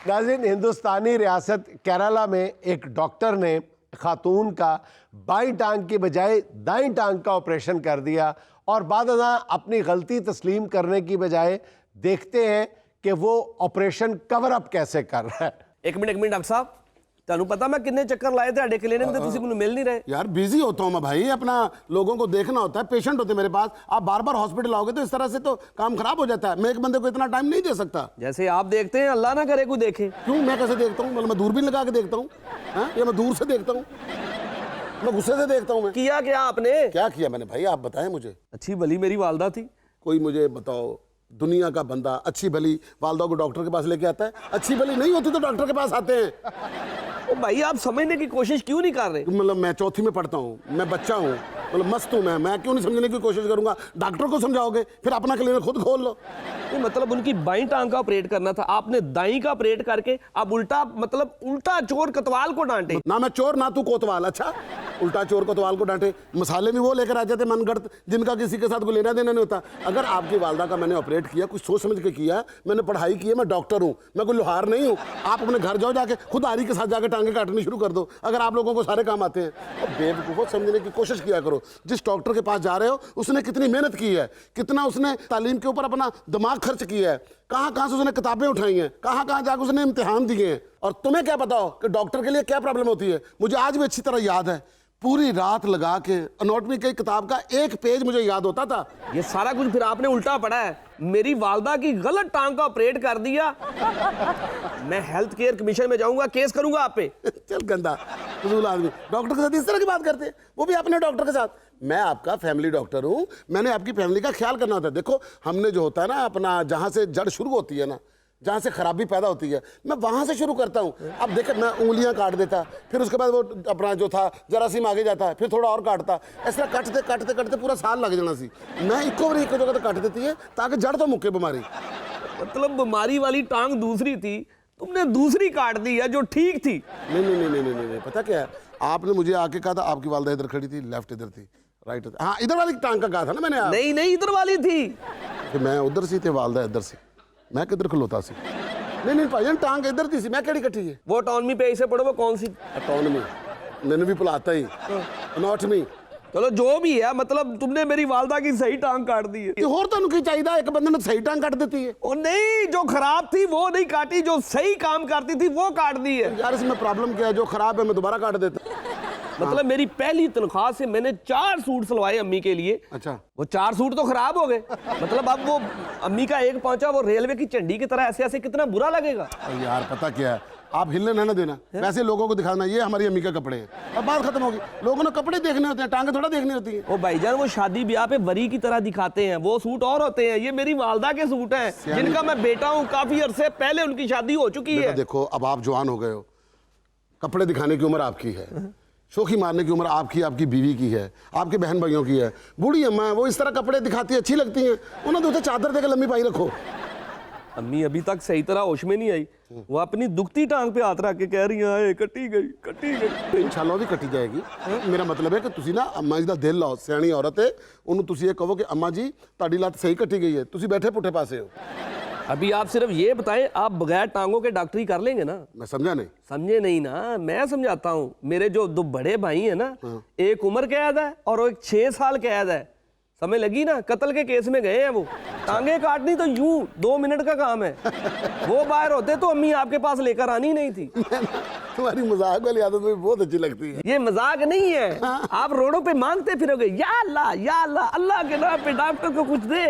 नाज़रीन, हिंदुस्तानी रियासत केरला में एक डॉक्टर ने खातून का बाईं टांग की बजाय दाईं टांग का ऑपरेशन कर दिया और बाद अपनी गलती तस्लीम करने की बजाय देखते हैं कि वो ऑपरेशन कवर अप कैसे कर रहा है। एक मिनट डॉक्टर साहब, ਤੁਹਾਨੂੰ ਪਤਾ मैं किन्ने चक्कर लाए थे क्लिनिक में, तुसी ਮੈਨੂੰ मिल नहीं रहे। यार बिजी होता हूँ मैं भाई, अपना लोगों को देखना होता है, पेशेंट होते हैं मेरे पास। आप बार बार हॉस्पिटल आओगे तो इस तरह से तो काम खराब हो जाता है। मैं एक बंदे को इतना टाइम नहीं दे सकता। जैसे आप देखते हैं अल्लाह ना करे कोई देखे। क्यों, मैं कैसे देखता हूँ? मतलब मैं दूरबीन लगा के देखता हूँ या मैं दूर से देखता हूँ? मैं गुस्से से देखता हूँ। मैं किया क्या आपने? क्या किया मैंने भाई, आप बताएं मुझे। अच्छी भली मेरी वालदा थी। कोई मुझे बताओ, दुनिया का बंदा अच्छी भली वालदा को डॉक्टर के पास लेके आता है? अच्छी भली नहीं होती तो डॉक्टर के पास आते हैं। ओ भाई, आप समझने की कोशिश क्यों नहीं कर रहे? मतलब मैं चौथी में पढ़ता हूँ, मैं बच्चा हूँ, मतलब मस्त हूँ मैं क्यों नहीं समझने की कोशिश करूंगा? डॉक्टर को समझाओगे, फिर अपना क्लिनिक खुद खोल लो। ये मतलब उनकी बाईं टांग का ऑपरेट करना था, आपने दाईं का ऑपरेट करके अब उल्टा, मतलब उल्टा चोर कोतवाल को डांटे। ना मैं चोर ना तू कोतवाल। अच्छा, उल्टा चोर कोतवाल को डांटे। मसाले भी वो लेकर आ जाते मनगढ़ंत, जिनका किसी के साथ कोई लेना देना नहीं होता। अगर आपकी वालदा का मैंने ऑपरेट किया, कुछ सोच समझ के किया, मैंने पढ़ाई की है, मैं डॉक्टर हूँ, मैं कोई लोहार नहीं हूँ। आप अपने घर जाओ, जाके खुद आरी के साथ जाके टांगे काटनी शुरू कर दो, अगर आप लोगों को सारे काम आते हैं। और बेवकूफ़ों समझने की कोशिश किया करो। जिस डॉक्टर के पास जा रहे हो उसने कितनी मेहनत की है, कितना उसने तालीम के ऊपर अपना दिमाग खर्च किया है, कहाँ कहाँ से उसने किताबें उठाई हैं, कहाँ कहाँ जाकर उसने इम्तिहान दिए हैं। और तुम्हें क्या पता हो कि डॉक्टर के लिए क्या प्रॉब्लम होती है? मुझे आज भी अच्छी तरह याद है, पूरी रात लगा के एनाटॉमी की किताब का एक पेज मुझे याद होता था। ये सारा कुछ फिर आपने उल्टा पढ़ा है। मेरी वालदा की गलत टांग का ऑपरेट कर दिया। मैं हेल्थ केयर कमीशन में जाऊंगा, केस करूंगा आप पे। चल गंदा फजूल आदमी, डॉक्टर के साथ इस तरह की बात करते हैं, वो भी अपने डॉक्टर के साथ। मैं आपका फैमिली डॉक्टर हूँ, मैंने आपकी फैमिली का ख्याल करना होता है। देखो, हमने जो होता है ना अपना, जहाँ से जड़ शुरू होती है ना, जहाँ से खराबी पैदा होती है, मैं वहाँ से शुरू करता हूँ। अब देखे, मैं उंगलियाँ काट देता, फिर उसके बाद वो अपना जो था जरासीम आगे जाता है, फिर थोड़ा और काटता, ऐसा काटते काटते काटते पूरा साल लग जाना सी। मैं इको बार एक जगह तो काट देती है ताकि जड़ तो मुक्के बीमारी। मतलब बीमारी वाली टांग दूसरी थी, तुमने दूसरी काट दी है जो ठीक थी। नहीं नहीं नहीं नहीं नहीं, पता क्या है, आपने मुझे आके कहा था आपकी वालदा इधर खड़ी थी, लेफ्ट इधर थी, राइट, हाँ इधर वाली टांग का कहा था ना मैंने। नहीं नहीं, इधर वाली थी। कि मैं उधर सी थे, वालदा इधर सी, मैं किधर खलोता सी? नहीं नहीं भाई, टांग इधर थी सी, मैं केड़ी कट्टी है? वो ऑटोनॉमी पे इसे पढ़ो, वो कौन सी? ऑटोनॉमी मैंने भी भुलाता ही, एनाटॉमी। चलो जो भी है, मतलब तुमने मेरी वालदा की सही टांग काट दी है। होर तुहानू की चाहिए? एक बंदे ने सही टांग काट देती है। ओ नहीं, जो खराब थी वो नहीं काटी, जो सही काम करती थी वो काट दी है। यार इसमें प्रॉब्लम क्या है? जो खराब है मैं दोबारा काट देता। मतलब मेरी पहली तनख्वाह से मैंने 4 सूट सिलवाए अम्मी के लिए। अच्छा, वो 4 सूट तो खराब हो गए। मतलब अब वो अम्मी का एक पहुंचा, वो रेलवे की झंडी की तरह ऐसे ऐसे, कितना बुरा लगेगा। यार पता क्या है, आप हिलने ना देना, वैसे लोगों को दिखाना ये हमारी अम्मी के कपड़े हैं, अब बात खत्म होगी। लोगों ने कपड़े देखने होते हैं, टांगे थोड़ा देखनी होती है। ओ भाईजान, वो शादी ब्याह पे वरी की तरह दिखाते हैं, वो सूट और होते हैं। ये मेरी वालदा के सूट हैं, जिनका मैं बेटा हूँ, काफी अरसे पहले उनकी शादी हो चुकी है। देखो, अब आप जवान हो गए हो, कपड़े दिखाने की उम्र आपकी है, शोखी मारने की उम्र आपकी, आपकी बीवी की है, आपके बहन भाइयों की है। बूढ़ी अम्मा वो इस तरह कपड़े दिखाती है, अच्छी लगती हैं, उन्होंने तो चादर देकर लंबी पाई रखो। अम्मी अभी तक सही तरह होश में नहीं आई, वो अपनी दुखती टांग पे हाथ रख के कह रही है कटी गई कटी गई। इंशाल्लाह भी कटी जाएगी। मेरा मतलब है कि तुसी ना अम्मा जी दा दिल लाओ, सियाणी औरत है, उन्होंने तुसी ये कहो कि अम्मा जी ताड़ी लत सही कटी गई है, तुसी बैठे पुठे पासे हो। अभी आप सिर्फ ये बताएं, आप बगैर टांगों के डॉक्टरी कर लेंगे ना? मैं समझा नहीं। समझे नहीं ना, मैं समझाता हूँ। मेरे जो 2 बड़े भाई हैं ना, एक उम्र कैद है और एक 6 साल कैद है। समझ लगी ना? कत्ल के केस में गए हैं वो। टांगे काटनी तो यूं 2 मिनट का काम है। वो बाहर होते तो अम्मी आपके पास लेकर आनी नहीं थी। तुम्हारी मजाक वाली आदत मुझे बहुत अच्छी लगती है। ये मजाक नहीं है। आप रोडों पे मांगते फिरोगे, या अल्लाह अल्लाह के नाम पे डॉक्टर को कुछ दे।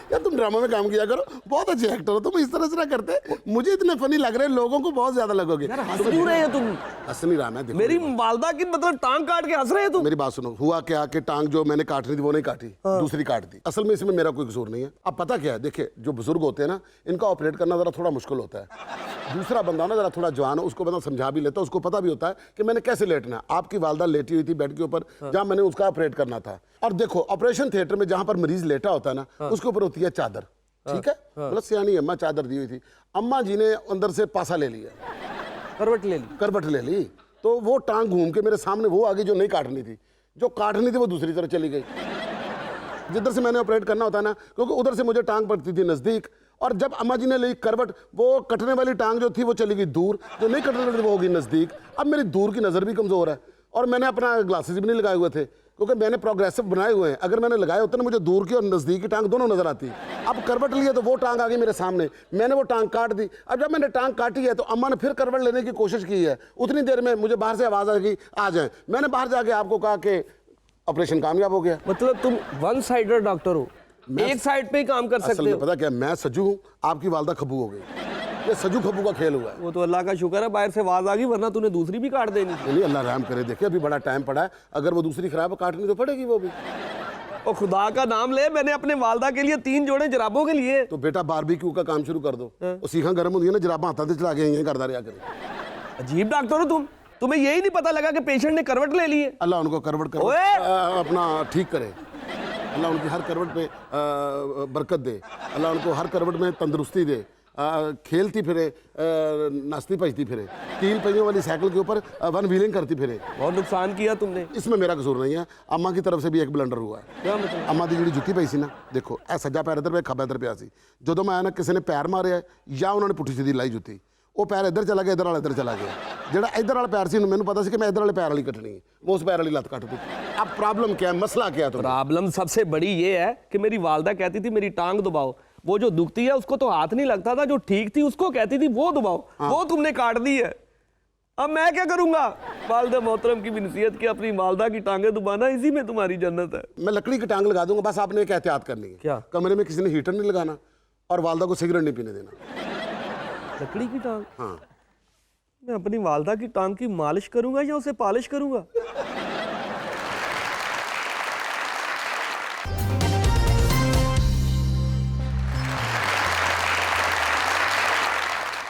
यार तुम ड्रामा में काम किया करो, बहुत अच्छे एक्टर हो तुम, इस तरह से ना करते। मुझे इतने फनी लग रहे हैं, लोगों को बहुत ज्यादा लगोगे। हंस क्यों रहे हो तुम? हंस नहीं रहा मैं। मेरी वालदा की मतलब टांग काट के हंस रहे हो तुम? मेरी बात सुनो, हुआ क्या कि टांग जो मैंने काटनी थी वो नहीं काटी, दूसरी काट दी। असल में इसमें मेरा कोई कसूर नहीं है। अब पता क्या है, देखिए जो बुजुर्ग होते हैं ना, इनका ऑपरेट करना जरा थोड़ा मुश्किल होता है। दूसरा बंदा ना जरा थोड़ा जवान हो, उसको बंदा समझा भी लेता है, उसको पता भी होता है कि मैंने कैसे लेटना है। आपकी वालदा लेटी हुई थी बेड के ऊपर, जहां मैंने उसका ऑपरेट करना था। और देखो, ऑपरेशन थिएटर में जहां पर मरीज लेटा होता है ना, उसके ऊपर होती है चादर, ठीक है? मतलब सियानी अम्मा चादर दी हुई थी, अम्मा जी ने अंदर से पासा ले लिया, करवट ले ली, तो वो टांग घूम के मेरे सामने वो आ गई जो नहीं काटनी थी। जो काटनी थी वो दूसरी तरफ चली गई, जिधर से मैंने ऑपरेट करना होता है ना, क्योंकि उधर से मुझे टांग पड़ती थी नजदीक और जब अम्मा जी ने ली करवट, वो कटने वाली टांग जो थी वो चली गई दूर, जो नहीं कटने वाली थी वो होगी नज़दीक। अब मेरी दूर की नज़र भी कमज़ोर है और मैंने अपना ग्लासेस भी नहीं लगाए हुए थे क्योंकि मैंने प्रोग्रेसिव बनाए हुए हैं। अगर मैंने लगाए होते ना मुझे दूर की और नज़दीक की टांग दोनों नज़र आती। अब करवट लिए तो वो टांग आ गई मेरे सामने, मैंने वो टांग काट दी। अब जब मैंने टांग काटी है तो अम्मा ने फिर करवट लेने की कोशिश की है। उतनी देर में मुझे बाहर से आवाज़ आ गई आ जाए। मैंने बाहर जाके आपको कहा कि ऑपरेशन कामयाब हो गया। मतलब तुम वन साइडेड डॉक्टर हो, एक साइड पे ही काम कर असल सकते में हो। पता क्या, मैं सजू हूँ, आपकी वालदा खब्बू हो गई। ये सजू खब्बू का खेल हुआ है। वो तो अल्लाह का शुक्र है बाहर से आवाज आ गई, वरना तूने दूसरी भी काट देनी थी। नहीं अल्लाह रहम करे, देखिए अभी बड़ा टाइम पड़ा है, अगर वो दूसरी खराब काटनी तो पड़ेगी वो भी। और खुदा का नाम ले, मैंने अपने वालदा के लिए 3 जोड़े जराबों के लिए। तो बेटा बारबेक्यू का काम शुरू कर दो। वो सीखा गर्म होती है ना, जराबा हाथा से चला के यहीं करता रहा करे। अजीब डॉक्टर हो तुम, तुम्हें यही नहीं पता लगा कि पेशेंट ने करवट ले ली है। अल्लाह उनको करवट ओए! अपना ठीक करे। अल्लाह उनकी हर करवट पे बरकत दे। अल्लाह उनको हर करवट में तंदुरुस्ती दे। खेलती फिरे, नाचती भजती फिरे, 3 पहियों वाली साइकिल के ऊपर 1 व्हीलिंग करती फिरे। बहुत नुकसान किया तुमने। इसमें मेरा कसूर नहीं है, अम्मा की तरफ से भी एक ब्लंडर हुआ है। क्या मतलब? अम्मा की जी जुत्ती पई सी ना, देखो ए सज्जा पैर इधर पे खब्बा इधर पिया सी। जो मैं आया ना किसी ने पैर मारे या उन्होंने पुट्ठी सीधी लाई जुत्ती, वो पैर इधर चला गया, इधर वाला इधर चला गया। ਜਿਹੜਾ इधर वाला पैर सी मैंने पता सी कि मैं इधर वाले पैर वाली कटनी है, वो उस पैर वाली लत कट दी। अब प्रॉब्लम क्या है, मसला क्या है? तो प्रॉब्लम सबसे बड़ी ये है कि मेरी वालदा कहती थी मेरी टांग दबाओ, वो जो दुखती है उसको तो हाथ नहीं लगता था, जो ठीक थी उसको कहती थी वो दबाओ। वो तुमने काट दी है। अब मैं क्या करूंगा? वालदा मोहतरम की भी नसीहत की, अपनी वालदा की टांगे दबाना, इसी में तुम्हारी जन्नत है। मैं लकड़ी की टांग लगा दूंगा, बस आपने एक एहतियात करनी है। क्या? कमरे में किसी ने हीटर नहीं लगाना और वालदा को सिगरेट नहीं पीने देना। लकड़ी की टांग? हाँ। मैं अपनी वालदा की टांग की मालिश करूंगा या उसे पॉलिश करूंगा?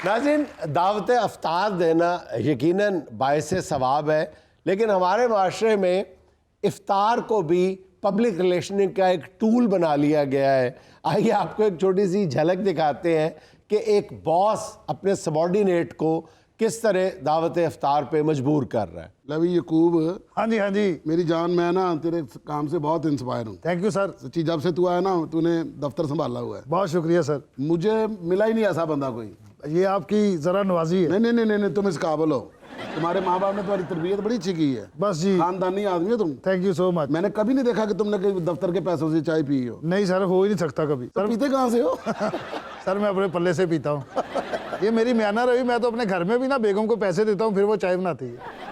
नाज़रीन, दावत अफ्तार देना यकीनन बायस सवाब है, लेकिन हमारे माशरे में इफ्तार को भी पब्लिक रिलेशनिंग का एक टूल बना लिया गया है। आइए आपको एक छोटी सी झलक दिखाते हैं कि एक बॉस अपने सबॉर्डिनेट को किस तरह दावत इफ्तार पे मजबूर कर रहा है। लवी यकूब, हाँ जी हाँ जी, मेरी जान, मैं ना तेरे काम से बहुत इंस्पायर हूँ। Thank you sir. सच्ची, जब से तू आया ना, तूने दफ्तर संभाला हुआ है। बहुत शुक्रिया सर। मुझे मिला ही नहीं ऐसा बंदा कोई। ये आपकी ज़रा नवाजी है। नहीं नहीं नहीं नहीं, तुम इस काबिल हो। तुम्हारे माँ बाप ने तुम्हारी तरबियत बड़ी अच्छी की है। बस जी, खानदानी आदमी हो तुम। Thank you so much. मैंने कभी नहीं देखा कि तुमने कहीं दफ्तर के पैसों से चाय पी हो। नहीं सर, हो ही नहीं सकता कभी। तो पीते कहाँ से हो? सर मैं अपने पल्ले से पीता हूँ। ये मेरी म्याना रही, मैं तो अपने घर में भी ना बेगम को पैसे देता हूँ, फिर वो चाय बनाती है।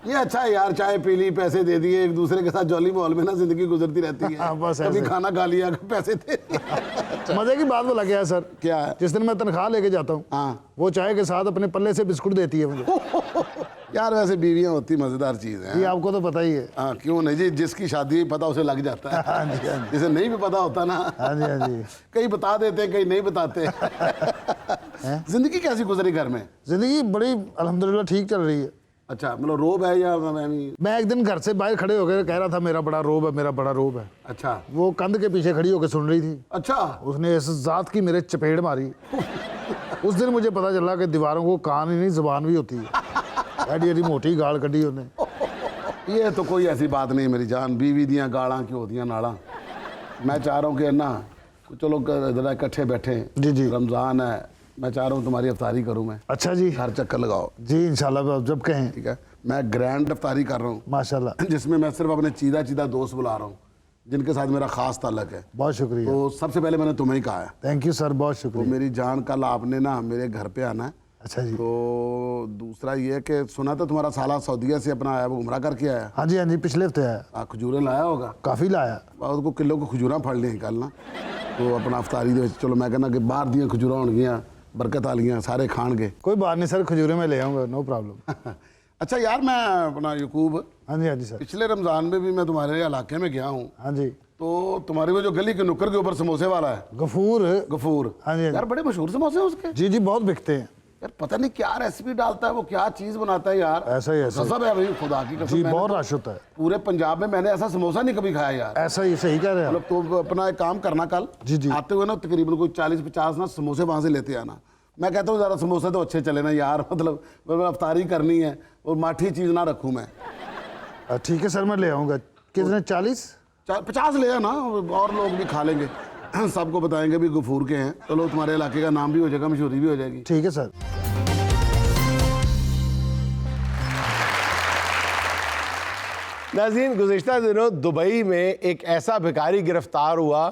ये अच्छा है यार, चाय पी ली, पैसे दे दिए, एक दूसरे के साथ जॉली माहौल में ना जिंदगी गुजरती रहती है। हाँ, बस कभी ऐसे। खाना खा लिया, कभी पैसे दे। मजे की बात बोला गया सर। क्या है? जिस दिन मैं तनख्वाह लेके जाता हूँ, हाँ। वो चाय के साथ अपने पल्ले से बिस्कुट देती है मुझे। यार वैसे बीवियां होती मजेदार चीज है। ये आपको तो पता ही है। हाँ, क्यों नहीं जी, जिसकी शादी पता उसे लग जाता है। हाँ जी हाँ जी, जिसे नहीं भी पता होता ना, हाँ जी हाँ जी। कई बता देते, कई नहीं बताते। जिंदगी कैसी गुजरी घर में? जिंदगी बड़ी अल्हम्दुलिल्लाह ठीक चल रही है। अच्छा, मतलब रोब है या मैं एक दिन घर से बाहर खड़े होकर कह रहा था मेरा बड़ा रोब है, मेरा बड़ा रोब है। अच्छा वो कंध के पीछे खड़ी होकर सुन रही थी। अच्छा। उसने इस जात की मेरे चपेट मारी। उस दिन मुझे पता चला कि दीवारों को कान ही नहीं जुबान भी होती है। एडी एडी मोटी गाल कड़ी उन्हें। ये तो कोई ऐसी बात नहीं मेरी जान, बीवी दियाँ गालां क्यों होती नाला। मैं चाह रहा हूँ कि ना चलो जरा इकट्ठे बैठे। जी जी। रमज़ान है, मैं चाह रहा हूँ तुम्हारी अफ्तारी करूँ मैं। अच्छा जी। हर चक्कर लगाओ। जी इंशाल्लाह, जब कहें। ठीक है, मैं ग्रैंड अफ्तारी कर रहा हूँ माशाल्लाह। जिसमें मैं सिर्फ अपने चीदा दोस्त बुला रहा हूँ जिनके साथ मेरा खास ताल्लुक है। बहुत शुक्रिया। तो सबसे पहले मैंने तुम्हें ही कहा है। थैंक यू सर, बहुत तो शुक्रिया। मेरी जान, कल आपने ना मेरे घर पे आना है। अच्छा जी। तो दूसरा ये कि सुना तो तुम्हारा साला सऊदीया से अपना आया, वो उम्रा करके आया। हाँ जी, पिछले हफ्ते आया। खजूरें लाया होगा? काफ़ी लाया। उसको किलो को खजूर फड़ ली कल ना, तो अपना अफ्तारी दे चलो मैं कहना कि बाहर दियाँ खजूर होनगियां, बरकत आलियाँ, सारे खाणगे। कोई बात नहीं सर, खजूरें मैं ले आऊँगा, नो प्रॉब्लम। अच्छा यार, मैं अपना यकूब, हाँ जी सर। पिछले रमज़ान में भी मैं तुम्हारे इलाके में गया हूँ। हाँ जी। तो तुम्हारी वो जो गली के नुक्कर के ऊपर समोसे वाला है, गफूर। गफूर, हाँ जी। यार बड़े मशहूर समोसे हैं उसके। जी जी, बहुत बिकते हैं यार। पता नहीं क्या रेसिपी डालता है वो, क्या चीज़ बनाता है यार। ऐसा ही ऐसा। गजब है भाई, खुदा की कसम। जी, मैंने बहुत तो रश होता है पूरे पंजाब में, मैंने ऐसा समोसा नहीं कभी खाया यार। ऐसा ही, सही कह रहे हैं आप। मतलब तो अपना एक काम करना, कल जी जी। आते हुए ना तकरीबन कोई 40-50 ना समोसे वहाँ से लेते आना। मैं कहता हूँ ज़रा समोसे तो अच्छे चले ना यार, मतलब अफ्तारी करनी है और माठी चीज़ ना रखूँ मैं। ठीक है सर, मैं ले आऊँगा। कितने? 40? 50 ले आना, और लोग भी खा लेंगे। सबको बताएंगे भी गफूर के हैं, चलो तुम्हारे इलाके का नाम भी हो जाएगा, मशहूरी भी हो जाएगी। ठीक है सर। नाज़रीन, गुज़िश्ता दिनों दुबई में एक ऐसा भिखारी गिरफ्तार हुआ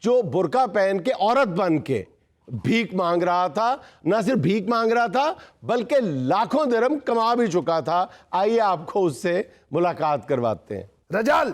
जो बुर्का पहन के औरत बन के भीख मांग रहा था। ना सिर्फ भीख मांग रहा था बल्कि लाखों दिरहम कमा भी चुका था। आइए आपको उससे मुलाकात करवाते हैं। रजाल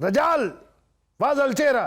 रजाल वाज अलचेहरा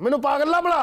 मैनू पागल ना बना।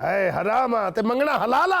है हराम आ ते मंगना हलाल आ।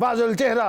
वाज अलचेहरा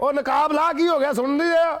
ओ नकाब ला की हो गया, सुन नहीं रहा?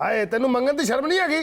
हाय तेनू मंगन दी शर्म नहीं हैगी?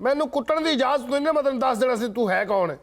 मैनू कुटन दी इजाजत नहीं, मैं तेन दस देना सी तू है कौन है।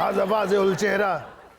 आजा वाज अलचेहरा,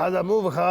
आजा मुंह विखा।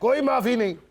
कोई माफी नहीं।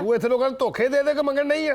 तू इतने लोगों धोखे दे दे के मंगन नहीं है।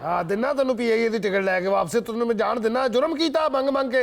हाँ दिना तेन पी आई दी टिकट लैके वापस तुमने मैं जान देना जुर्म कीता मंग मंग के।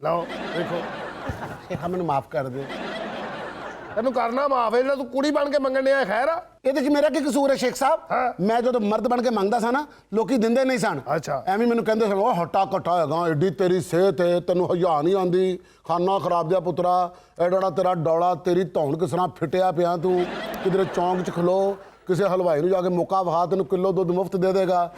लाओ देखो शेखा मैंने माफ कर दे। तेन करना माफ है, तू कुड़ी बन के मंगन आया खैर आ। ਇਹਦੇ 'ਚ ਮੇਰਾ ਕੀ ਕਸੂਰ ਹੈ ਸ਼ੇਖ ਸਾਹਿਬ? ਹਾਂ। ਮੈਂ ਜਦੋਂ ਮਰਦ ਬਣ ਕੇ ਮੰਗਦਾ ਸਾਂ ਨਾ ਲੋਕੀ ਦਿੰਦੇ ਨਹੀਂ ਸਨ। ਅੱਛਾ। ਐਵੇਂ ਮੈਨੂੰ ਕਹਿੰਦੇ ਸਨ ਉਹ ਹੱਟਾ ਕੱਟਾ ਹੈਗਾ, ਐਡੀ ਤੇਰੀ ਸਿਹਤ ਹੈ, ਤੈਨੂੰ ਹਯਾ ਨਹੀਂ ਆਉਂਦੀ, ਖਾਨਾ ਖਰਾਬ ਜਿਹਾ ਪੁੱਤਰਾ, ਐਡਾ ਤੇਰਾ ਡੌਲਾ, ਤੇਰੀ ਧੌਣ ਕਿਸ ਤਰ੍ਹਾਂ ਫਿੱਟਿਆ ਪਿਆ, ਤੂੰ ਕਿਧਰੇ ਚੌਂਕ 'ਚ ਖਲੋ, ਕਿਸੇ ਹਲਵਾਈ ਨੂੰ ਜਾ ਕੇ ਮੌਕਾ ਵਿਖਾ, ਤੈਨੂੰ ਕਿਲੋ ਦੁੱਧ ਮੁਫਤ ਦੇ ਦੇਗਾ,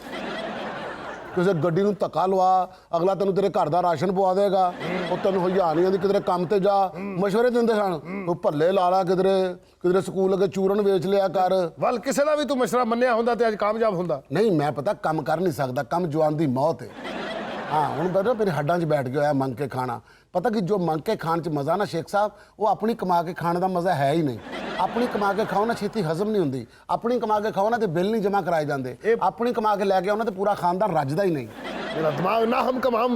ਕਿਸੇ ਗੱਡੀ ਨੂੰ ਧੱਕਾ ਲਵਾ, ਅਗਲਾ ਤੈਨੂੰ ਤੇਰੇ ਘਰ ਦਾ ਰਾਸ਼ਨ ਪਵਾ ਦੇਗਾ, ਉਹ ਤੈਨੂੰ ਹਯਾ ਨਹੀਂ ਆਉਂਦੀ, ਕਿਧਰੇ ਕੰਮ ਤੇ ਜਾ, ਮਸ਼ਵਰੇ ਦਿੰਦੇ ਸਨ। ਉਹ ਭੱਲੇ ਲਾ ਲਾ, ਕਿਧਰੇ ਸਕੂਲ ਅੱਗੇ ਚੂਰਨ ਵੇਚ ਲਿਆ ਕਰ। वल किसी का भी तू मशवरा मन्निया होंदा ते अज कामयाब होंदा। ਨਹੀਂ ਮੈਂ ਪਤਾ ਕੰਮ ਕਰ ਨਹੀਂ ਸਕਦਾ, ਕੰਮ ਜਵਾਨ ਦੀ ਮੌਤ ਹੈ। ਹਾਂ ਹੁਣ ਬੈਠੋ ਮੇਰੇ ਹੱਡਾਂ 'ਚ ਬੈਠ ਗਿਆ ਹੋਇਆ ਮੰਗ ਕੇ ਖਾਣਾ। ਪਤਾ ਕਿ ਜੋ ਮੰਗ ਕੇ ਖਾਣ 'ਚ ਮਜ਼ਾ ਨਾ ਸ਼ੇਖ ਸਾਹਿਬ, ਉਹ ਆਪਣੀ ਕਮਾ ਕੇ ਖਾਣ ਦਾ ਮਜ਼ਾ ਹੈ ਹੀ ਨਹੀਂ। ਆਪਣੀ ਕਮਾ ਕੇ ਖਾਓ ਨਾ ਛੇਤੀ ਹਜ਼ਮ ਨਹੀਂ ਹੁੰਦੀ, ਆਪਣੀ ਕਮਾ ਕੇ ਖਾਓ ਨਾ ਤੇ ਬਿੱਲ ਨਹੀਂ ਜਮ੍ਹਾਂ ਕਰਾਏ ਜਾਂਦੇ, ਆਪਣੀ ਕਮਾ ਕੇ ਲੈ ਕੇ ਆਓ ਨਾ ਤੇ ਪੂਰਾ ਖਾਨਦਾਨ ਰੱਜਦਾ ਹੀ ਨਹੀਂ। मेरा दिमाग ना हम कमाऊं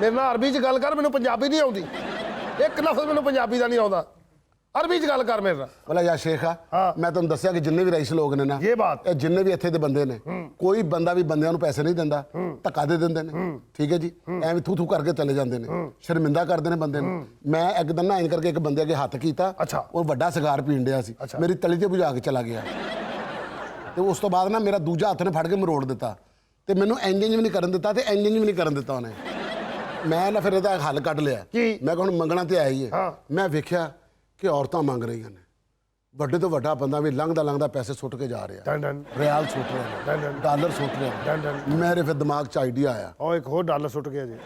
मेरे नाल अरबी च गल कर, मैनू पंजाबी नहीं आउंदी, एक लफ्ज़ मैनू पंजाबी दा नहीं आउंदा, अरबी च गल कर मेरे नाल। वाला या शेखा हाँ। मैं तुम दसिया कि जिन्ने भी रईस लोग ने ना ये बात। जिन्ने भी इत्थे दे बंदे ने कोई बंदा भी बंदियां नूं पैसे नहीं दिंदा, धक्का दे दिंदे ने, ठीक है जी, एवं थू थू करके चले जाते हैं, शर्मिंदा करते हैं बंदे नूं। मैं एक दिन ना इंज करके एक बंदे अगे हथ कीता, अच्छा। और वड्डा सिगार पीण डिया सी, अच्छा। मेरी तली ते बुझा के चला गया, तो उस तो बाद ना मेरा दूजा हथ ने फड़ के मरोड़ दिता, तो मैनू इंज भी नहीं करन दिता, तो इंज भी नहीं करन दिता उन्हें। मैं ना फिर ਇਹਦਾ हल कढ़ लिया की? मैं ਹੁਣ ਮੰਗਣਾ ਤੇ ਆਇਆ ਹੀ ਹੈ। हाँ। मैं वेख्या कि औरतां मंग रही ने, ਵੱਡੇ ਤੋਂ ਵੱਡਾ ਬੰਦਾ ਵੀ ਲੰਘਦਾ ਪੈਸੇ ਸੁੱਟ ਕੇ ਜਾ ਰਿਹਾ, डन डन ਰਿਆਲ ਸੁੱਟ ਰਿਹਾ, डन डन ਡਾਲਰ ਸੁੱਟ ਰਿਹਾ। Done done. ਮੇਰੇ ਫਿਰ ਦਿਮਾਗ 'ਚ ਆਈਡੀਆ ਆਇਆ, और एक होर डॉलर सुट गया जी।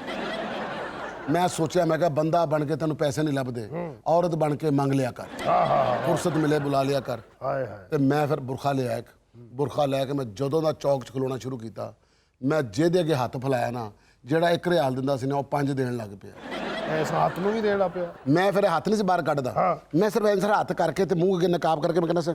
ਮੈਂ ਸੋਚਿਆ ਮੈਂ ਕਿਹਾ ਬੰਦਾ ਬਣ ਕੇ ਤੈਨੂੰ ਪੈਸੇ ਨਹੀਂ ਲੱਭਦੇ, ਔਰਤ ਬਣ ਕੇ ਮੰਗ ਲਿਆ ਕਰ, हाँ हाँ हाँ ਫੁਰਸਤ ਮਿਲੇ ਬੁਲਾ ਲਿਆ ਕਰ। हाय हाय। ਤੇ ਮੈਂ ਫਿਰ ਬੁਰਖਾ ਲਿਆ ਇੱਕ, ਬੁਰਖਾ ਲੈ ਕੇ ਮੈਂ ਜਦੋਂ ਦਾ ਚੌਕ 'ਚ ਖਲੋਣਾ ਸ਼ੁਰੂ ਕੀਤਾ, ਮੈਂ ਜਿਹਦੇ ਅੱਗੇ ਹੱਥ ਫੈਲਾਇਆ ਨਾ, ਜਿਹੜਾ 1 ਰਿਆਲ ਦਿੰਦਾ ਸੀ ਨਾ ਉਹ 5 ਦੇਣ ਲੱਗ ਪਿਆ। ऐसा हाथ नू भी देना पिया। ਮੈਂ ਫਿਰ ਹੱਥ ਨਹੀਂ ਸੀ ਬਾਹਰ ਕੱਢਦਾ, ਹਾਂ। ਮੈਂ ਸਿਰਫ ਇੰਜ ਹੱਥ ਕਰਕੇ ਤੇ ਮੂੰਹ ਅੱਗੇ ਨਕਾਬ ਕਰਕੇ ਮੈਂ ਕਹਿੰਦਾ ਸੀ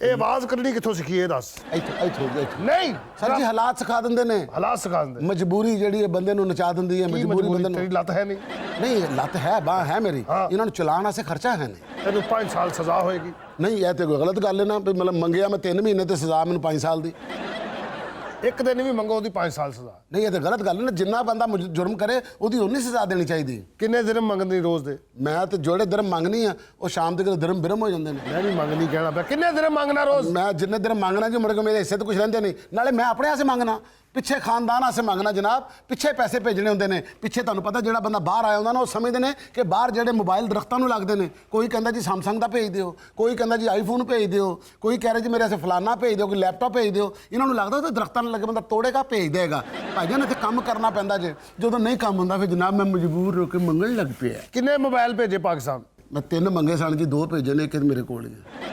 ਇਹ ਆਵਾਜ਼ ਕੱਢਣੀ ਕਿੱਥੋਂ ਸਿੱਖੀ ਇਹ ਦੱਸ। ਇੱਥੋਂ ਨਹੀਂ ਸਰ ਜੀ ਹਾਲਾਤ ਸਿਖਾ ਦਿੰਦੇ ਨੇ, ਹਾਲਾਤ ਸਿਖਾ ਦਿੰਦੇ। ਮਜਬੂਰੀ ਜਿਹੜੀ ਹੈ ਬੰਦੇ ਨੂੰ ਨਚਾ ਦਿੰਦੀ ਹੈ, ਕੀ ਮਜਬੂਰੀ ਬੰਦੇ ਨੂੰ। ਤੇਰੀ ਲੱਤ ਹੈ ਨਹੀਂ? ਨਹੀਂ ਲੱਤ ਹੈ, ਬਾਹ ਹੈ ਮੇਰੀ, ਹਾਂ। ਇਹਨਾਂ ਨੂੰ ਚਲਾਉਣ ਵਾਸਤੇ ਖਰਚਾ ਹੈ ਨਹੀਂ। ਤੈਨੂੰ 5 ਸਾਲ ਸਜ਼ਾ ਹੋਏਗੀ। ਨਹੀਂ ਇਹ ਤੇ ਕੋਈ ਗਲਤ ਗੱਲ ਹੈ ਨਾ, ਵੀ ਮਤਲਬ ਮੰਗਿਆ ਮੈਂ 3 ਮਹੀਨੇ ਤੇ ਸਜ਼ਾ ਮੈਨੂੰ 5 ਸਾਲ ਦੀ। ਇੱਕ ਦਿਨ ਵੀ ਮੰਗੋ ਉਹਦੀ 5 ਸਾਲ ਸਜ਼ਾ। ਨਹੀਂ ਇਹ ਤੇ ਗਲਤ ਗੱਲ ਹੈ ਨਾ, ਜਿੰਨਾ ਬੰਦਾ ਜੁਰਮ ਕਰੇ ਉਹਦੀ ਉਨੀ ਸਜ਼ਾ ਦੇਣੀ ਚਾਹੀਦੀ। ਕਿੰਨੇ ਦਿਨ ਮੰਗਣੀ ਰੋਜ਼ ਦੇ? ਮੈਂ ਤੇ ਜਿਹੜੇ ਦਿਨ ਮੰਗਣੀ ਆ ਉਹ ਸ਼ਾਮ ਤੱਕ ਦਿਨ ਬਿਰਮ ਹੋ ਜਾਂਦੇ ਨੇ। ਮੈਂ ਵੀ ਮੰਗਣੀ ਕਹਿਣਾ ਪਿਆ, ਕਿੰਨੇ ਦਿਨ ਮੰਗਣਾ ਰੋਜ਼? ਮੈਂ ਜਿੰਨੇ ਦਿਨ ਮੰਗਣਾ ਜੀ ਮੁੜ ਕੇ ਮੇਰੇ ਹਿੱਸੇ ਤੇ ਕੁਝ ਰਹਿੰਦੇ ਨਹੀਂ, ਨਾਲੇ ਮੈਂ ਆਪਣੇ ਆਸੇ ਮੰਗਣਾ, ਪਿੱਛੇ ਖਾਨਦਾਨ ਆਸੇ ਮੰਗਣਾ ਜਨਾਬ, ਪਿੱਛੇ ਪੈਸੇ ਭੇਜਣੇ ਹੁੰਦੇ ਨੇ। ਪਿੱਛੇ ਤੁਹਾਨੂੰ ਪਤਾ ਜਿਹੜਾ ਬੰਦਾ ਬਾਹਰ ਆਇਆ ਹੁੰਦਾ ਨਾ, ਉਹ ਸਮਝਦੇ ਨੇ ਕਿ ਬਾਹਰ ਜਿਹੜੇ ਮੋਬਾਈਲ ਦਰਖਤਾਂ ਨੂੰ ਲੱਗਦੇ ਨੇ, ਕੋਈ ਕਹਿੰਦਾ ਜੀ ਸੈਮਸੰਗ ਦਾ ਭੇਜ ਦਿਓ, ਕੋਈ ਕਹਿੰਦਾ ਜੀ ਆਈਫੋਨ ਭੇਜ ਦਿਓ, ਕੋਈ ਕਹਿ ਰਿਹਾ ਜੀ ਮੇਰੇ ਵਾਸਤੇ ਫਲਾਨਾ ਭੇਜ ਦਿਓ, ਕੋਈ ਲੈਪਟਾਪ ਭੇਜ ਦਿਓ। ਇਹਨਾਂ ਨੂੰ ਲੱਗਦਾ ਕਿ ਦਰਖਤਾਂ ਨੂੰ ਲੱਗੇ ਬੰਦਾ ਤੋੜੇਗਾ, ਭੇਜ ਦੇਗਾ। ਭਾਈਜਾਨ ਇੱਥੇ ਕੰਮ ਕਰਨਾ ਪੈਂਦਾ ਜੇ, ਜਦੋਂ ਨਹੀਂ ਕੰਮ ਹੁੰਦਾ ਫਿਰ ਜਨਾਬ ਮੈਂ ਮਜਬੂਰ ਹੋ ਕੇ ਮੰਗਣ ਲੱਗ ਪਿਆ। ਕਿੰਨੇ ਮੋਬਾਈਲ ਭੇਜੇ ਪਾਕਿਸਤਾਨ? ਮੈਂ 3 ਮੰਗੇ ਸਨ ਜੀ, 2 ਭੇਜੇ ਨੇ, ਇੱਕ ਮੇਰੇ ਕੋਲ ਹੀ ਹੈ।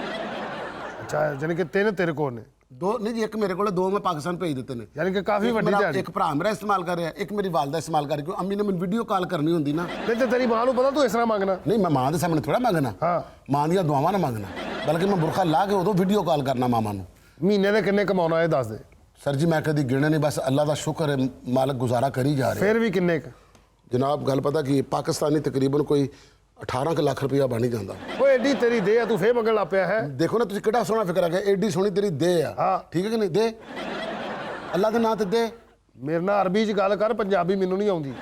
ਅੱਛਾ, ਯਾਨੀ ਕਿ 3 ਤੇਰੇ ਕੋਲ ਨੇ? 2 ਨਹੀਂ ਜੀ, ਇੱਕ ਮੇਰੇ ਕੋਲ, 2 ਮੈਂ ਪਾਕਿਸਤਾਨ ਭੇਜ ਦਿੱਤੇ ਨੇ। ਯਾਨੀ ਕਿ ਕਾਫੀ ਵੱਡੀ ਦਿਹਾੜੀ। ਇੱਕ ਭਰਾ ਮੇਰਾ ਇਸਤੇਮਾਲ ਕਰ ਰਿਹਾ, ਇੱਕ ਮੇਰੀ ਵਾਲਦਾ ਇਸਤੇਮਾਲ ਕਰ ਰਹੀ, ਕਿਉਂ ਅੰਮੀ ਨੇ ਮੈਨੂੰ ਵੀਡੀਓ ਕਾਲ ਕਰਨੀ ਹੁੰਦੀ ਨਾ। ਨਹੀਂ ਤੇ ਤੇਰੀ ਮਾਂ ਨੂੰ ਪਤਾ ਤੂੰ ਇਸ ਤਰ੍ਹਾਂ ਮੰਗਣਾ? ਨਹੀਂ, ਮੈਂ ਮਾਂ ਦੇ ਸਾਹਮਣੇ ਥੋੜਾ ਮੰਗਣਾ, ਹਾਂ। ਮਾਂ ਦੀਆਂ ਦੁਆਵਾਂ ਨਾ ਮੰਗਣਾ, ਬਲਕਿ ਮੈਂ ਬੁਰਖਾ ਲਾ ਕੇ ਉਦੋਂ ਵੀਡੀਓ ਕਾਲ ਕਰਨਾ ਮਾਮਾ ਨੂੰ। ਮਹੀਨੇ ਦੇ ਕਿੰਨੇ ਕਮਾਉਣਾ ਇਹ ਦੱਸ ਦੇ। ਸਰ ਜੀ ਮੈਂ ਕਦੀ ਗਿਣੇ ਨਹੀਂ, ਬਸ ਅੱਲਾ ਦਾ ਸ਼ੁਕਰ ਹੈ ਮਾਲਕ ਗੁਜ਼ਾਰਾ ਕਰੀ ਜਾ ਰਿਹਾ। ਫਿਰ ਵੀ ਕਿੰਨੇ ਕੁ? ਜਨਾਬ ਗੱਲ ਪਤਾ ਕੀ, ਪਾਕਿਸਤਾਨੀ ਤਕਰੀਬਨ ਕੋਈ 18 ਕੁ ਲੱਖ ਰੁਪਇਆ ਬਣ ਹੀ ਜਾਂਦਾ। ਓਏ ਐਡੀ ਤੇਰੀ ਦੇ ਆ, ਤੂੰ ਫੇਰ ਮੰਗਣ ਲੱਗ ਪਿਆ ਹੈ। ਦੇਖੋ ਨਾ ਤੁਸੀਂ ਕਿਹੜਾ ਸੋਹਣਾ ਫਿਕਰ ਆ ਗਿਆ, ਐਡੀ ਸੋਹਣੀ ਤੇਰੀ ਦੇ ਆ। ਹਾਂ। ਠੀਕ ਹੈ ਕਿ ਨਹੀਂ? ਦੇ ਅੱਲਾ ਦੇ ਨਾਂ ਤੇ ਦੇ। ਮੇਰੇ ਨਾਲ ਅਰਬੀ 'ਚ ਗੱਲ ਕਰ, ਪੰਜਾਬੀ ਮੈਨੂੰ ਨਹੀਂ ਆਉਂਦੀ।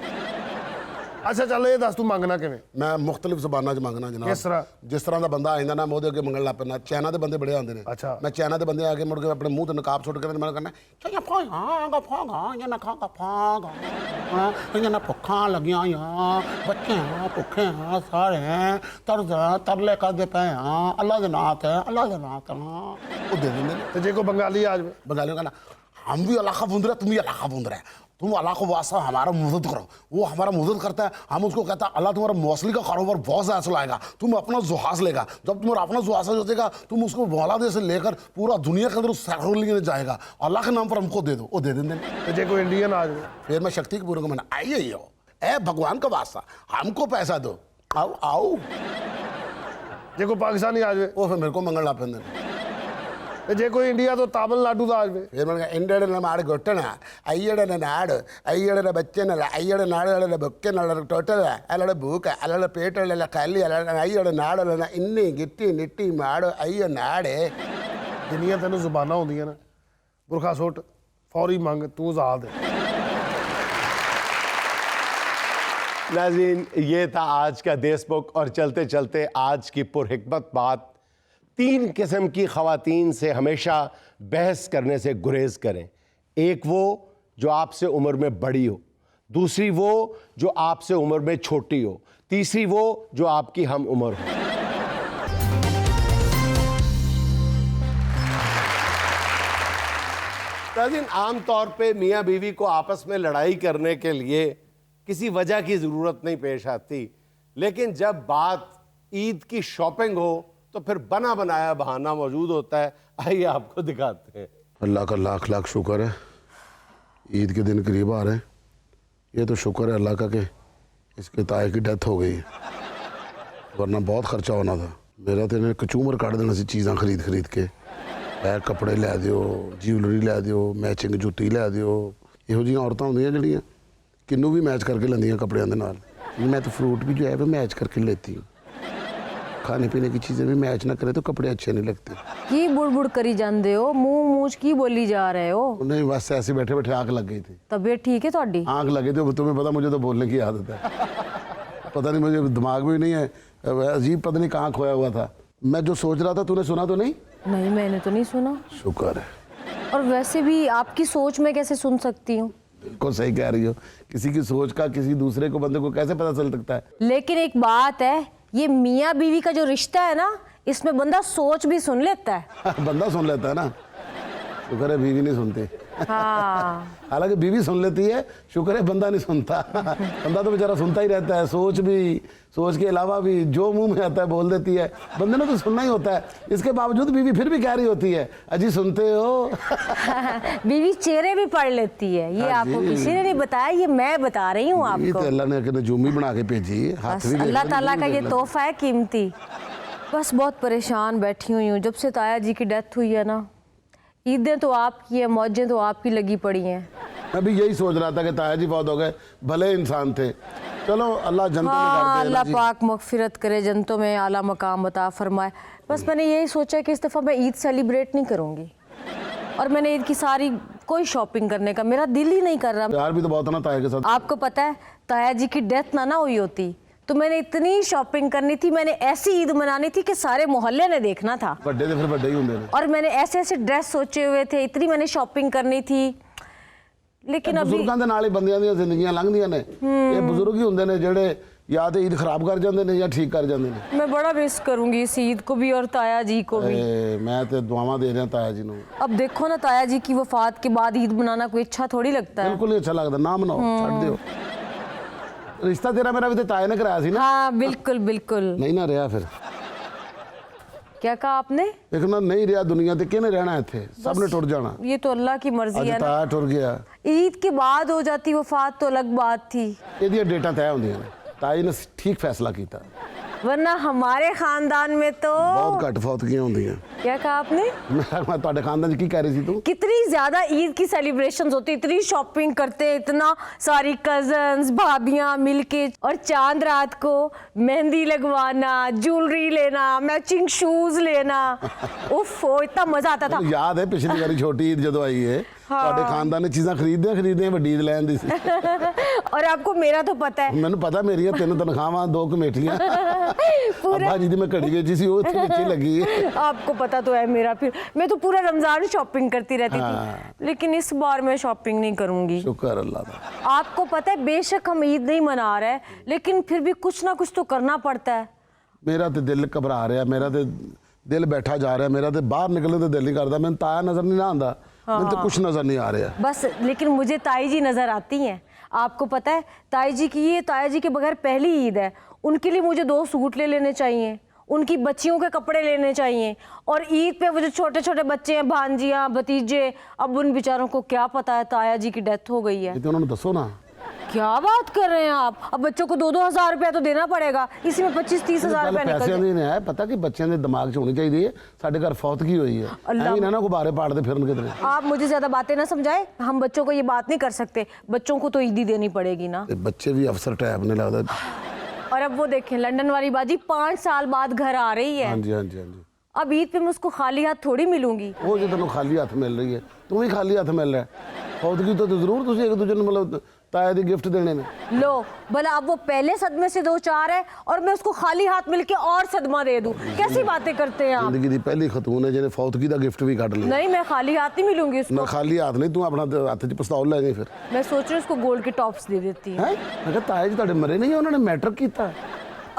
ਅੱਛਾ ਚੱਲ ਇਹ ਦੱਸ ਤੂੰ ਮੰਗਣਾ ਕਿਵੇਂ? ਮੈਂ ਮੁਖਤਲਿਫ ਜ਼ਬਾਨਾਂ 'ਚ ਮੰਗਣਾ ਜਨਾਬ। ਕਿਸ ਤਰ੍ਹਾਂ? ਜਿਸ ਤਰ੍ਹਾਂ ਦਾ ਬੰਦਾ ਆਇਂਦਾ ਨਾ, ਮੈਂ ਉਹਦੇ ਅੱਗੇ ਮੰਗਣ ਲੱਗ ਪੈਂਦਾ। ਚਾਈਨਾ ਦੇ ਬੰਦੇ ਬੜੇ ਆਉਂਦੇ ਨੇ। ਅੱਛਾ। ਮੈਂ ਚਾਈਨਾ ਦੇ ਬੰਦੇ ਆ ਕੇ ਮੁੜ ਕੇ ਆਪਣੇ ਮੂੰਹ ਤੇ ਨਕਾਬ ਸੁੱਟ ਕੇ ਮੈਂ ਕਹਿੰਦਾ ਚਾਈਨਾ ਫਾਂਗਾ ਫਾਂਗਾ ਜਾਂ ਨਾ ਖਾਂਗਾ ਫਾਂਗਾ ਜਾਂ ਨਾ ਭੁੱਖਾਂ ਲੱਗੀਆਂ ਆ, ਬੱਚੇ ਆ ਭੁੱਖੇ ਆ, ਸਾਰੇ ਤਰਲੇ ਕਰਦੇ ਪਏ ਆ, ਅੱਲਾ ਦੇ ਨਾਂ ਤੇ, ਅੱਲਾ ਦੇ ਨਾਂ ਤੇ। ਉਹ ਦੇ ਦਿੰਦੇ ਨੇ। ਤੇ ਜੇ ਕੋਈ ਬੰਗਾਲੀ ਆ ਜਾਵੇ? बंगालियों का ना हम भी अल्लाह का बंदर है, तुम भी अल्लाह का बंदर है, तुम अल्लाह को वास्ता हमारा मदद करो। वो हमारा मदद करता है, हम उसको कहता है अल्लाह तुम्हारा मौसली का कारोबार बहुत ज़्यादा चलाएगा, तुम अपना जुहाज लेगा। जब तुम्हारा अपना जुहाज हो जाएगा, तुम उसको बांग्लादेश से लेकर पूरा दुनिया के अंदर उस सैकड़ों लेने जाएगा। अल्लाह के नाम पर हमको दे दो। वो दे देंगे। ਤੇ ਜੇ ਕੋਈ ਇੰਡੀਅਨ आ जाए? फिर मैं शक्ति के पूरे को मैंने आइए हो, ए भगवान का वास्ता हमको पैसा दो, आओ आओ। ਜੇ ਕੋਈ ਪਾਕਿस्तानी आ जाए? वो फिर मेरे को मंगल ला पेंदे। ਤੇ ਜੇ ਕੋਈ ਇੰਡੀਆ ਤੋਂ ਤਾਮਿਲਨਾਡੂ ਦਾ ਆ ਜਾਵੇ? फिर मैंने इंडिया ने मार गोटना अय्यड़ ने नाड़ अय्यड़ ने बच्चे ने अय्यड़ नाड़ बुक्के न टोटल अल्लड़ भूख अल्लड़ पेट अल्लड़ खाली अय्यड़ नाड़ इन्नी गिट्टी निट्टी माड़ अय्य नाड़। ਜਿੰਨੀਆਂ ਤੈਨੂੰ ਜ਼ੁਬਾਨਾਂ ਹੁੰਦੀਆਂ ਨਾ, ਬੁਰਖਾ ਸੁੱਟ, ਫੌਰੀ ਮੰਗ, ਤੂੰ ਆਜ਼ਾਦ ਹੈ। नाज़रीन, ये था आज का देशबुक। और चलते चलते आज की पुरहिकमत बात, 3 किस्म की ख़वातीन से हमेशा बहस करने से गुरेज करें। एक वो जो आपसे उम्र में बड़ी हो, दूसरी वो जो आपसे उम्र में छोटी हो, तीसरी वो जो आपकी हम उम्र हो। नाज़रीन, आम तौर पे मियाँ बीवी को आपस में लड़ाई करने के लिए किसी वजह की ज़रूरत नहीं पेश आती, लेकिन जब बात ईद की शॉपिंग हो तो फिर बना बनाया बहाना मौजूद होता है। आइए आपको दिखाते हैं। अल्लाह का लाख लाख शुक्र है, ईद के दिन करीब आ रहे हैं। ये तो शुक्र है अल्लाह का कि इसके ताए की डेथ हो गई है, वरना बहुत खर्चा होना था। मेरा तो इन्हें कचूमर काट देना सी चीज़ां खरीद खरीद के। पैर कपड़े लै दिओ, ज्यूलरी लै दिओ, मैचिंग जुत्ती लै दिओ। इहो जिहियां औरतां होंदियां ਜਿਹੜੀਆਂ किन्नू भी मैच करके लेंदियां कपड़ियां दे नाल। मैं तो फ्रूट भी जो है वो मैच करके लेती हूँ। खाने पीने की चीज़ें भी मैच ना करे तो कपड़े अच्छे नहीं लगते। की बुड़ करी जाते हो, मुंह मूछ की बोली जा रहे हो? नहीं, बस ऐसे बैठे बैठे आग लग गई थी। तबीयत ठीक है थोड़ी? आग लगी थी, तुम्हें पता, मुझे तो बोलने की आदत है। पता नहीं, मुझे दिमाग में नहीं है, अजीब पता नहीं कहाँ खोया हुआ था। मैं जो सोच रहा था तूने सुना तो नहीं? नहीं, मैंने तो नहीं सुना। शुक्र है। और वैसे भी आपकी सोच मैं कैसे सुन सकती हूँ? बिल्कुल सही कह रही हो, किसी की सोच का किसी दूसरे को बंदे को कैसे पता चल सकता है। लेकिन एक बात है, ये मियाँ बीवी का जो रिश्ता है ना, इसमें बंदा सोच भी सुन लेता है। बंदा सुन लेता है ना, शुक्र है बीवी नहीं सुनती। हाँ। हालांकि बीवी सुन लेती है, शुक्र है बंदा नहीं सुनता। बंदा तो बेचारा सुनता ही रहता है, सोच भी, सोच के अलावा भी जो मुंह में आता है बोल देती है। बंदे ने तो सुनना ही होता है, इसके बावजूद बीवी फिर भी कह रही होती है अजी सुनते हो। बीवी चेहरे भी पढ़ लेती है, ये हाँ आपको जी। किसी ने नहीं बताया, ये मैं बता रही हूँ ये तो आपको। अल्लाह ने नजूमी बना के भेजी है, हाथ बस भी अल्लाह देख लो, ताला का नजूमी ये देख लो। तोहफा है कीमती। बस बहुत परेशान बैठी हुई हूँ, जब से ताया जी की डेथ हुई है ना। ईदें तो आपकी है, मौजें तो आपकी लगी पड़ी हैं। मैं भी यही सोच रहा था कि ताया जी फौत हो गए, भले इंसान थे। चलो अल्लाह जन्नतों में कर हाँ, दे अल्लाह जी। पाक मगफिरत करे, जन्नतों में आला मकाम अता फरमाए। बस मैंने यही सोचा कि इस दफ़ा मैं ईद सेलिब्रेट नहीं करूँगी, और मैंने ईद की सारी कोई शॉपिंग करने का मेरा दिल ही नहीं कर रहा। प्यार भी तो बहुत है ना ताया के साथ। आपको पता है, ताया जी की डेथ ना हुई होती तो मैंने इतनी शॉपिंग करनी थी, मैंने ऐसी ईद मनानी थी कि सारे मोहल्ले ने देखना था। बड्डे तो फिर बड्डे ही होंगे ने। और मैंने ऐसे ऐसे ड्रेस सोचे हुए थे, इतनी मैंने शॉपिंग करनी थी। लेकिन अभी ਬਜ਼ੁਰਗਾਂ ਦੇ ਨਾਲ ਹੀ ਬੰਦਿਆਂ ਦੀਆਂ ਜ਼ਿੰਦਗੀਆਂ ਲੰਘਦੀਆਂ ਨੇ ਇਹ ਬਜ਼ੁਰਗ ਹੀ ਹੁੰਦੇ ਨੇ ਜਿਹੜੇ ਜਾਂ ਤੇ ਈਦ ਖਰਾਬ ਕਰ ਜਾਂਦੇ ਨੇ ਜਾਂ ਠੀਕ ਕਰ ਜਾਂਦੇ ਨੇ मैं बड़ा मिस करूंगी इस ईद को भी और ताया जी को भी। ਮੈਂ ਤੇ ਦੁਆਵਾਂ ਦੇ ਰਿਹਾ ਤਾਇਆ ਜੀ ਨੂੰ अब देखो ना ताया जी की वफात के बाद ईद मनाना कोई अच्छा थोड़ी लगता है। ਬਿਲਕੁਲ ਨਹੀਂ ਅੱਛਾ ਲੱਗਦਾ ਨਾ ਮਨਾਓ ਛੱਡ ਦਿਓ ਰਿਸ਼ਤਾ ਤੇਰਾ ਮੇਰਾ ਵੀ ਤੇ ਤਾਏ ਨੇ ਕਰਾਇਆ ਸੀ ਨਾ हाँ बिल्कुल बिल्कुल। ਨਹੀਂ ਨਾ ਰਿਹਾ ਫਿਰ क्या कहा आपने? ਇੱਕ ਨਾ ਨਹੀਂ ਰਿਹਾ ਦੁਨੀਆ ਤੇ ਕਿਹਨੇ ਰਹਿਣਾ ਇੱਥੇ ਸਭ ਨੇ ਟੁਰ ਜਾਣਾ ये तो अल्लाह की मर्जी ਅੱਜ है ना। ਤਾਇਆ ਟੁਰ ਗਿਆ ईद के बाद हो जाती वफात तो अलग बात थी, ਇਹਦੀਆਂ ਡੇਟਾਂ ਤੈਅ ਹੁੰਦੀਆਂ ਨੇ ਤਾਈ ਨੇ ਠੀਕ ਫੈਸਲਾ ਕੀਤਾ वरना हमारे खानदान में तो। ਬਹੁਤ ਘੱਟ ਫੌਤਗੀਆਂ ਹੁੰਦੀਆਂ क्या कहा आपने? ਮੈਂ ਤੁਹਾਡੇ ਖਾਨਦਾਨ 'ਚ ਕੀ ਕਹਿ ਰਹੀ ਸੀ ਤੂੰ कितनी ज्यादा ईद की सेलिब्रेशंस होती, इतनी शॉपिंग करते, इतना सारी कजन्स भाभियां मिलके, और चांद रात को मेहंदी लगवाना, ज्वेलरी लेना, मैचिंग शूज लेना, उफ इतना मजा आता था। ਮੈਨੂੰ ਯਾਦ ਹੈ ਪਿਛਲੀ ਵਾਰੀ ਛੋਟੀ ਈਦ ਜਦੋਂ ਆਈ ਹੈ ਤੁਹਾਡੇ ਖਾਨਦਾਨ ਨੇ ਚੀਜ਼ਾਂ ਖਰੀਦਦੇ ਵੱਡੀ ਈਦ ਲੈਣ ਦੀ ਸੀ और आपको मेरा तो पता है ਮੈਨੂੰ ਪਤਾ ਮੇਰੀਆਂ 3 ਤਨਖਾਹਾਂ 2 ਕਮੇਟੀਆਂ ਅੱਬਾ ਜੀ ਦੀ ਮੈਂ ਘੜੀ ਵੇਚੀ ਸੀ ਉਹ ਇੱਥੇ ਵਿੱਚ ਹੀ ਲੱਗੀ ਹੈ आपको पता तो है मेरा, फिर मैं तो पूरा रमजान शॉपिंग करती रहती थी, लेकिन इस बार मैं शॉपिंग नहीं करूंगी। ਸ਼ੁਕਰ ਅੱਲਾ ਦਾ आपको पता है बेशक हम ईद नहीं मना रहे, लेकिन फिर भी कुछ ना कुछ तो करना पड़ता है। ਮੇਰਾ ਤੇ ਦਿਲ ਘਬਰਾ ਰਿਹਾ ਮੇਰਾ ਤੇ ਦਿਲ ਬੈਠਾ ਜਾ ਰਿਹਾ ਮੇਰਾ ਤੇ ਬਾਹਰ ਨਿਕਲਣ ਤੇ ਦਿਲ ਨਹੀਂ ਕਰਦਾ ਮੈਨੂੰ ਤਾਇਆ ਨਜ਼ਰ ਨਹੀਂ ਨਾ ਆਉਂਦਾ ਮੈਨੂੰ ਤੇ ਕੁਝ ਨਜ਼ਰ ਨਹੀਂ ਆ ਰਿਹਾ बस लेकिन मुझे ताई जी नज़र आती हैं। आपको पता है ताई जी की, ये ताया जी के बगैर पहली ईद है, उनके लिए मुझे 2 सूट ले लेने चाहिए, उनकी बच्चियों के कपड़े लेने चाहिए, और ईद पे वो जो छोटे छोटे बच्चे हैं, भांजियाँ भतीजे, अब उन बेचारों को क्या पता है ताया जी की डेथ हो गई है। ਇਹ ਤੇ ਉਹਨਾਂ ਨੂੰ ਦੱਸੋ ਨਾ क्या बात कर रहे हैं आप? अब बच्चों को 2-2 हज़ार रुपया तो देना पड़ेगा, इसी में 25-30 हज़ार रुपया निकल ਪੈਸਿਆਂ जाए। ਦੀ ਨਹੀਂ ਹੈ ਪਤਾ ਕਿ ਬੱਚਿਆਂ ਦੇ ਦਿਮਾਗ 'ਚ ਹੋਣੀ ਚਾਹੀਦੀ ਹੈ ਸਾਡੇ ਘਰ ਫੌਤਗੀ ਹੋਈ ਹੈ ਐਵੇਂ ਨਾ ਗੁਬਾਰੇ ਪਾੜਦੇ ਫਿਰਨ ਕਿਧਰੇ आप मुझे ज़्यादा बातें ना समझाए, हम बच्चों को ये बात नहीं कर सकते, बच्चों को तो ईदी देनी पड़ेगी ना। ਤੇ ਬੱਚੇ ਵੀ ਅਫਸਰ ਟੈਬ ਨੇ ਲੱਗਦਾ और अब वो देखें लंदन वाली बाजी 5 साल बाद घर आ रही है, ਹਾਂਜੀ ਹਾਂਜੀ ਹਾਂਜੀ अब ईद पे मैं उसको खाली हाथ थोड़ी मिलूंगी। ਉਹ ਜੇ ਤੈਨੂੰ ਖਾਲੀ ਹੱਥ ਮਿਲ ਰਹੀ ਹੈ ਤੂੰ ਵੀ ਖਾਲੀ ਹੱਥ ਮਿਲ ਰਿਹਾ ਫੌਤਗੀ ਤੋਂ ਤਾਂ ਜ਼ਰੂਰ ਤੁਸੀਂ ਇੱਕ ਦੂਜੇ ਨੂੰ ਮਤਲਬ ਤਾਇਆ ਦੀ ਗਿਫਟ ਦੇਣੇ ਨੇ लो भला अब वो पहले सदमे से 2-4 है और मैं उसको खाली हाथ मिलके और सदमा दे दूं, कैसी बातें करते हैं आप? ਜ਼ਿੰਦਗੀ ਦੀ ਪਹਿਲੀ ਖਤੂਨ ਹੈ ਜਿਹਨੇ ਫੌਤਗੀ ਦਾ ਗਿਫਟ ਵੀ ਕੱਢ ਲਿਆ नहीं मैं खाली हाथ नहीं मिलूंगी ਨਾ उसको, ਖਾਲੀ ਹੱਥ ਨਹੀਂ ਤੂੰ ਆਪਣਾ ਹੱਥ 'ਚ ਪਿਸਤੌਲ ਲੈ ਜਾਈਂ ਫਿਰ मैं सोच रही हूँ उसको गोल्ड के टॉप्स दे देती हूँ। ਹੈ ਮੈਂ ਕਿਹਾ ਤਾਇਆ ਜੀ ਤੁਹਾਡੇ ਮਰੇ ਨਹੀਂ ਉਹਨਾਂ ਨੇ ਮੈਟਰ ਕੀਤਾ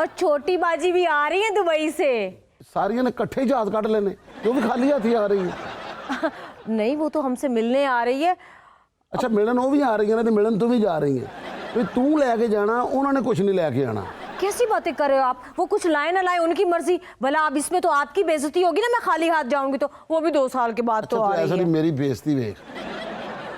और छोटी बाजी भी आ रही है दुबई से। ਸਾਰੀਆਂ ਨੇ ਇਕੱਠੇ ਹੀ ਜਹਾਜ਼ ਕੱਢ ਲੈਣੇ ਤੇ ਉਹ ਵੀ ਖਾਲੀ ਹੱਥ ਹੀ ਆ ਰਹੀ ਹੈ नहीं वो तो हमसे मिलने आ रही है। ਅੱਛਾ ਮਿਲਣ ਉਹ ਵੀ ਆ ਰਹੀਆਂ ਨੇ ਤੇ ਮਿਲਣ ਤੂੰ ਵੀ ਜਾ ਰਹੀ ਹੈ ਵੀ ਤੂੰ ਲੈ ਕੇ ਜਾਣਾ ਉਹਨਾਂ ਨੇ ਕੁਝ ਨਹੀਂ ਲੈ ਕੇ ਆਣਾ कैसी बातें कर रहे हो आप? वो कुछ लाए ना लाए उनकी मर्जी, भला अब इसमें तो आपकी बेइज्जती होगी ना, मैं खाली हाथ जाऊंगी तो, वो भी 2 साल के बाद तो आ ਐਸਾ रही ਨਹੀਂ है। ਮੇਰੀ ਬੇਇੱਜ਼ਤੀ ਵੇਖ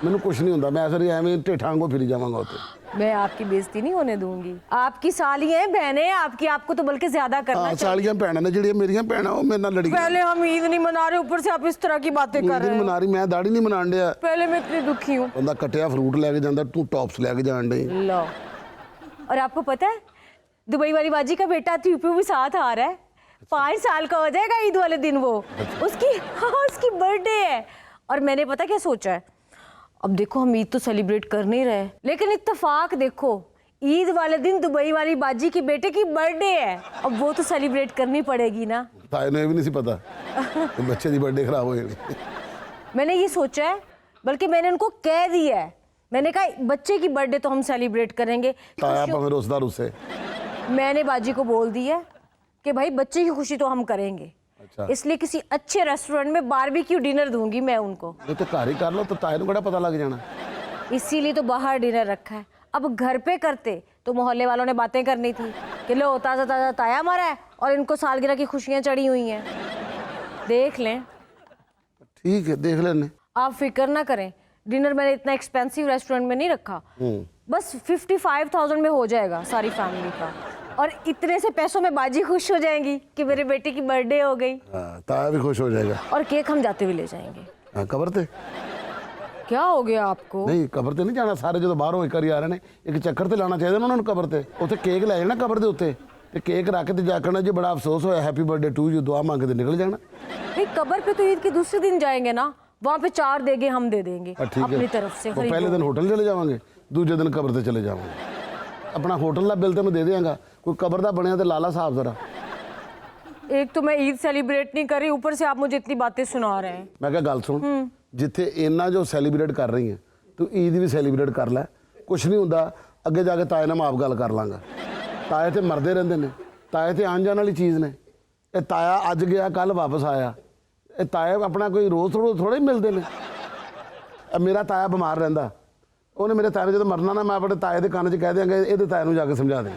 ਮੈਨੂੰ ਕੁਝ ਨਹੀਂ ਹੁੰਦਾ ਮੈਂ ਐਸਾ ਨਹੀਂ ਐਵੇਂ ਢੇਠਾਂ ਵਾਂਗੂ ਫਿਰੀ ਜਾਵਾਂਗਾ ਉੱਥੇ मैं आपकी बेइज्जती नहीं होने दूंगी, आपकी साली हैं बहनें हैं आपकी, आपको तो बल्कि ज्यादा करना ਹਾਂ चाहिए। ਸਾਲੀਆਂ ਭੈਣਾਂ ਨੇ ਜਿਹੜੀਆਂ ਮੇਰੀਆਂ ਭੈਣਾਂ ਉਹ ਮੇਰੇ ਨਾਲ ਲੜੀ पहले हम ईद नहीं मना रहे, ऊपर से आप इस तरह की बातें कर ਈਦ रहे ਨਹੀਂ हैं। ਮਨਾ ਰਹੀ ਮੈਂ ਦਾੜੀ ਨਹੀਂ ਮਨਾਣ ਡਿਆ पहले मैं इतनी दुखी हूँ। ਬੰਦਾ ਕੱਟਿਆ ਫਰੂਟ ਲੈ ਕੇ ਜਾਂਦਾ ਤੂੰ ਟੌਪਸ ਲੈ ਕੇ ਜਾਣ ਡਈ लो, और आपको पता है दुबई वाली बाजी का बेटा ट्यूपी भी साथ आ रहा है, 5 साल का हो जाएगा ईद वाले दिन वो, उसकी हाँ उसकी बर्थडे है। और मैंने पता क्या सोचा है, अब देखो हम ईद तो सेलिब्रेट कर नहीं रहे, लेकिन इत्तेफाक देखो ईद वाले दिन दुबई वाली बाजी के बेटे की बर्थडे है, अब वो तो सेलिब्रेट करनी पड़ेगी ना। ਤਾਏ ਨੂੰ ਇਹ ਵੀ ਨਹੀਂ ਸੀ ਪਤਾ ਕਿ ਬੱਚੇ ਦੀ ਬਰਥਡੇ ਖਰਾਬ ਹੋ ਜਾਣੀ मैंने ये सोचा है, बल्कि मैंने उनको कह दिया है, मैंने कहा बच्चे की बर्थडे तो हम सेलिब्रेट करेंगे। ਤਾਇਆ ਭਾਵੇਂ ਰੁੱਸਦਾ ਰੁੱਸੇ मैंने बाजी को बोल दिया कि भाई बच्चे की खुशी तो हम करेंगे, अच्छा। इसलिए किसी अच्छे रेस्टोरेंट में बारबेक्यू डिनर दूंगी मैं उनको, ਇਹ ਤੇ ਘਰ ਹੀ ਕਰ ਲਓ ਤਾਂ ਤਾਏ ਨੂੰ ਕਿਹੜਾ ਪਤਾ ਲੱਗ ਜਾਣਾ इसीलिए तो बाहर डिनर रखा है। अब घर पे करते तो मोहल्ले वालों ने बातें करनी थी कि लो ताज़ा ताज़ा ताया मारा है और इनको सालगिरह की खुशियाँ चढ़ी हुई हैं। देख लें, ਠੀਕ ਹੈ ਦੇਖ ਲੈਣੇ आप फिक्र ना करें, डिनर मैंने इतना एक्सपेंसिव रेस्टोरेंट में नहीं रखा, बस 55,000 में हो जाएगा सारी फैमिली का, और इतने से पैसों में बाजी खुश हो जाएंगी कि मेरे बेटे की बर्थडे हो गई, ਹਾਂ ਤਾਇਆ ਵੀ ਖੁਸ਼ ਹੋ ਜਾਏਗਾ और केक हम जाते हुए ले जाएंगे। ਹਾਂ ਕਬਰ ਤੇ क्या हो गया आपको? ਨਹੀਂ ਕਬਰ ਤੇ ਨਹੀਂ ਜਾਣਾ ਸਾਰੇ ਜਦੋਂ ਬਾਹਰੋਂ ਇੱਕ ਵਾਰੀ ਆ ਰਹੇ ਨੇ ਇੱਕ ਚੱਕਰ ਤੇ ਲਾਣਾ ਚਾਹੀਦਾ ਨਾ ਉਹਨਾਂ ਨੂੰ ਕਬਰ ਤੇ ਉੱਥੇ ਕੇਕ ਲੈ ਜਾਣਾ ਕਬਰ ਦੇ ਉੱਤੇ ਤੇ ਕੇਕ ਰੱਖ ਕੇ ਤੇ ਜਾ ਕੇ ਨਾ ਜੀ ਬੜਾ ਅਫਸੋਸ ਹੋਇਆ ਹੈਪੀ ਬਰਥਡੇ ਟੂ ਯੂ ਦੁਆ ਮੰਗ ਕੇ ਨਿਕਲ ਜਾਣਾ भाई कबर पे तो ईद के दूसरे दिन जाएंगे ना, वहाँ पे 4 देगे हम दे देंगे ਠੀਕ ਹੈ अपनी तरफ से। ਉਹ ਪਹਿਲੇ खरीदो। ਦਿਨ ਹੋਟਲ ਚਲੇ ਜਾਵਾਂਗੇ ਦੂਜੇ ਦਿਨ ਕਬਰ ਤੇ ਚਲੇ ਜਾਵਾਂਗੇ ਆਪਣਾ ਹੋਟਲ ਦਾ ਬਿੱਲ ਤੇ ਮੈਂ ਦੇ ਦਿਆਂਗਾ ਕੋਈ ਕਬਰ ਦਾ ਬਣਿਆ ਤੇ ਲਾਲਾ ਸਾਹਿਬ ਜ਼ਰਾ एक तो मैं ईद सेलिब्रेट नहीं कर रही, ऊपर से आप मुझे इतनी बातें सुना रहे हैं। ਮੈਂ ਕਿਹਾ ਗੱਲ ਸੁਣ ਜਿੱਥੇ ਇੰਨਾ ਜੋ ਸੈਲੀਬ੍ਰੇਟ ਕਰ ਰਹੀ ਹੈ ਤੂੰ ਈਦ ਵੀ ਸੈਲੀਬ੍ਰੇਟ ਕਰ ਲੈ, ਕੁਛ ਨਹੀਂ ਹੁੰਦਾ, ਅੱਗੇ ਜਾ ਕੇ ਤਾਏ ਨਾਲ ਮੈਂ ਆਪ ਗੱਲ ਕਰ ਲਾਂਗਾ। ਤਾਏ ਤੇ ਮਰਦੇ ਰਹਿੰਦੇ ਨੇ, ਤਾਏ ਤੇ ਆਉਣ ਜਾਣ ਵਾਲੀ ਚੀਜ਼ ਨੇ। ਇਹ ਤਾਇਆ ਅੱਜ ਗਿਆ ਕੱਲ ਵਾਪਸ ਆਇਆ, ਇਹ ਤਾਏ ਆਪਣਾ ਕੋਈ ਰੋਜ਼ ਥੋੜ੍ਹੇ ਹੀ ਮਿਲਦੇ ਨੇ। ਮੇਰਾ ਤਾਇਆ ਬਿਮਾਰ ਰਹਿੰਦਾ, ਉਹਨੇ ਮੇਰੇ ਤਾਏ ਨੇ ਜਦੋਂ ਮਰਨਾ ਨਾ, ਮੈਂ ਆਪਣੇ ਤਾਏ ਦੇ ਕੰਨ 'ਚ ਕਹਿ ਦਿਆਂਗਾ ਇਹਦੇ ਤਾਏ ਨੂੰ ਜਾ ਕੇ ਸਮਝਾ ਦੇ।